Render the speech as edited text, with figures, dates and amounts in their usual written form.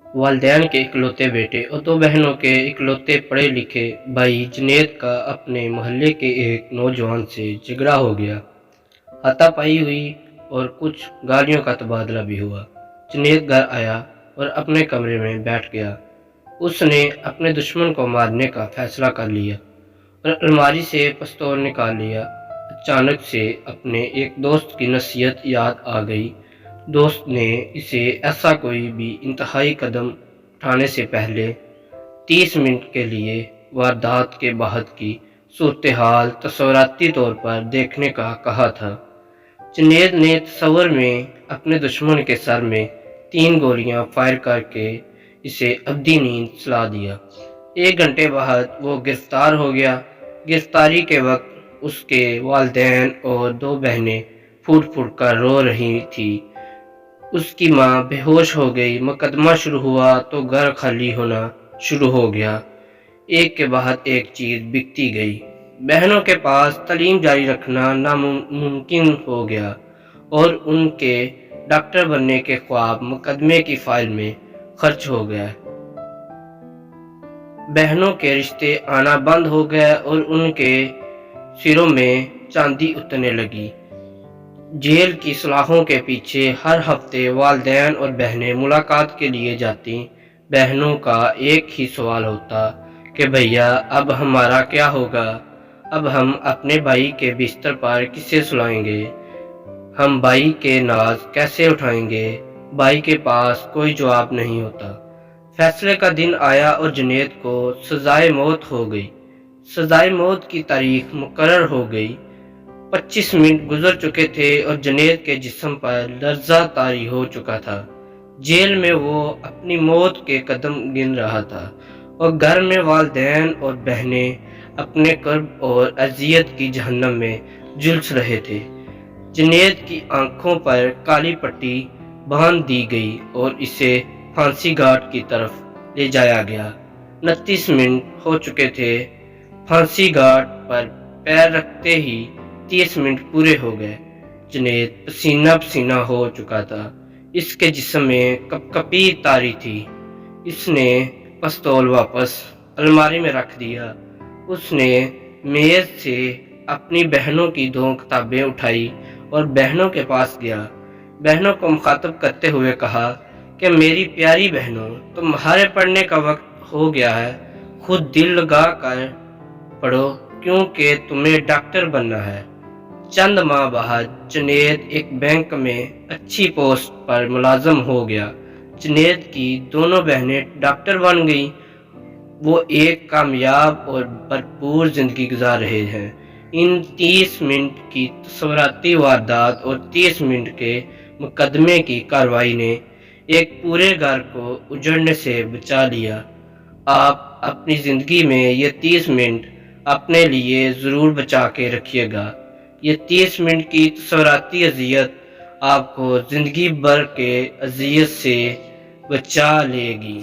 والدین کے اکلوتے بیٹے اور دو بہنوں کے اکلوتے پڑھے لکھے بھائی جنید کا اپنے محلے کے ایک نوجوان سے جھگڑا ہو گیا۔ ہاتھا پائی ہوئی اور کچھ گالیوں کا تبادلہ بھی ہوا۔ جنید گھر آیا اور اپنے کمرے میں بیٹھ گیا۔ اس نے اپنے دشمن کو مارنے کا فیصلہ کر لیا اور الماری سے پستول نکال لیا۔ اچانک سے اپنے ایک دوست کی نصیحت یاد آ گئی۔ دوست نے اسے ایسا کوئی بھی انتہائی قدم اٹھانے سے پہلے 30 منٹ کے لیے واردات کے بعد کی صورتحال تصوراتی طور پر دیکھنے کا کہا تھا۔ جنید نے تصور میں اپنے دشمن کے سر میں 3 گولیاں فائر کر کے اسے ابدی نیند سلا دیا۔ 1 گھنٹے بعد وہ گرفتار ہو گیا۔ گرفتاری کے وقت اس کے والدین اور 2 بہنیں پھوٹ پھوٹ کر رو رہی تھیں۔ اس کی ماں بے ہوش ہو گئی۔ مقدمہ شروع ہوا تو گھر خالی ہونا شروع ہو گیا۔ ایک کے بعد ایک چیز بکتی گئی۔ بہنوں کے پاس تعلیم جاری رکھنا ناممکن ہو گیا اور ان کے ڈاکٹر بننے کے خواب مقدمے کی فائل میں خرچ ہو گئے۔ بہنوں کے رشتے آنا بند ہو گئے اور ان کے سروں میں چاندی اترنے لگی۔ جیل کی سلاخوں کے پیچھے ہر ہفتے والدین اور بہنیں ملاقات کے لیے جاتی۔ بہنوں کا ایک ہی سوال ہوتا کہ بھیا اب ہمارا کیا ہوگا؟ اب ہم اپنے بھائی کے بستر پر کسے سلائیں گے؟ ہم بھائی کے ناز کیسے اٹھائیں گے؟ بھائی کے پاس کوئی جواب نہیں ہوتا۔ فیصلے کا دن آیا اور جنید کو سزائے موت ہو گئی۔ سزائے موت کی تاریخ مقرر ہو گئی۔ 25 منٹ گزر چکے تھے اور جنید کے جسم پر لرزہ طاری ہو چکا تھا۔ جیل میں وہ اپنی موت کے قدم گن رہا تھا اور گھر میں والدین اور بہنیں اپنے کرب اور اذیت کی جہنم میں جھلس رہے تھے۔ جنید کی آنکھوں پر کالی پٹی باندھ دی گئی اور اسے پھانسی گھاٹ کی طرف لے جایا گیا۔ 29 منٹ ہو چکے تھے۔ پھانسی گھاٹ پر پیر رکھتے ہی 30 منٹ پورے ہو گئے۔ جنید پسینہ پسینہ ہو چکا تھا۔ اس کے جسم میں کپکپی طاری تھی۔ اس نے پستول واپس الماری میں رکھ دیا۔ اس نے میز سے اپنی بہنوں کی 2 کتابیں اٹھائی اور بہنوں کے پاس گیا۔ بہنوں کو مخاطب کرتے ہوئے کہا کہ میری پیاری بہنوں، تمہارے پڑھنے کا وقت ہو گیا ہے۔ خود دل لگا کر پڑھو کیونکہ تمہیں ڈاکٹر بننا ہے۔ چند ماہ بعد جنید ایک بینک میں اچھی پوسٹ پر ملازم ہو گیا۔ جنید کی دونوں بہنیں ڈاکٹر بن گئیں۔ وہ ایک کامیاب اور بھرپور زندگی گزار رہے ہیں۔ ان 30 منٹ کی تصوراتی واردات اور 30 منٹ کے مقدمے کی کارروائی نے ایک پورے گھر کو اجڑنے سے بچا لیا۔ آپ اپنی زندگی میں یہ 30 منٹ اپنے لیے ضرور بچا کے رکھیے گا۔ یہ 30 منٹ کی تصوراتی اذیت آپ کو زندگی بھر کے اذیت سے بچا لے گی۔